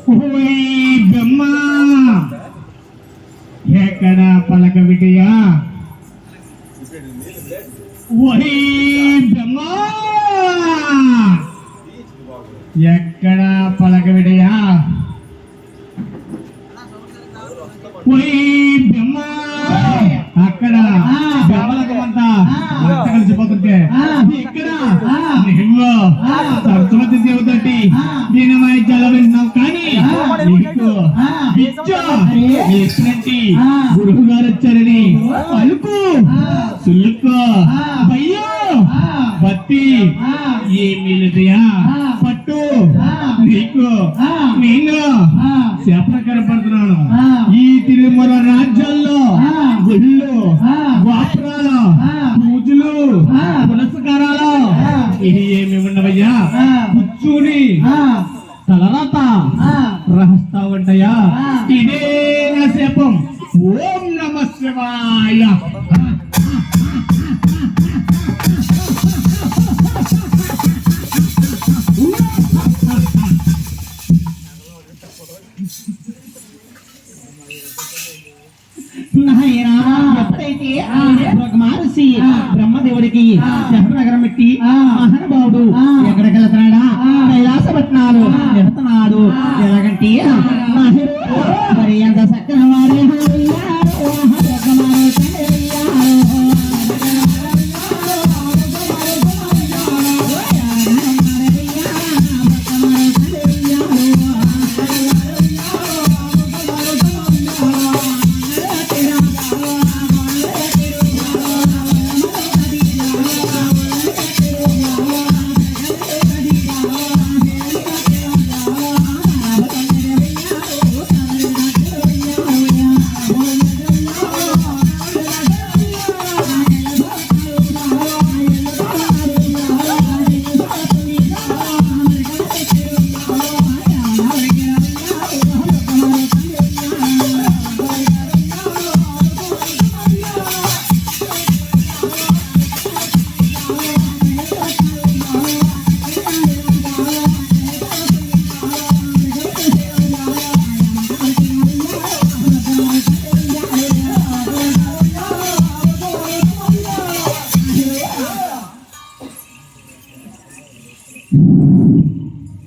బ్రహ్మ ఎక్కడ పలక విటయా ఓహి బ్రహ్మ ఎక్కడ పలక విటయా ఓహి బ్రహ్మ అక్కడ బ్రహ్మలకమంతా కలిసిపోతుంటే ఇక్కడ నువ్వు సరస్వతి దేవతటి దీనమై జల విన్నావు కానీ నీకు ఇచ్చినట్టి గురువు గారు వచ్చారని పలుకు సులుకు భయ్యో బత్తి ఏమీ లేదయా పట్టు నీకు నేను శాపన కనపడుతున్నాను. ఈ తిరుమల రాజ్యాల్లో గుళ్ళు గోపురాలు పూజలు పునస్కారాలు ఇది ఏమి ఉండవయ్యా కూర్చుని తలరాత రహస్తా ఉంటాయా ఇదే నా శాపం. ఓం నమ శివాయ. ఎప్పుడైతే మహర్షి బ్రహ్మదేవుడికి శహనగరం పెట్టి మహానుభావుడు ఎక్కడికెళ్ళ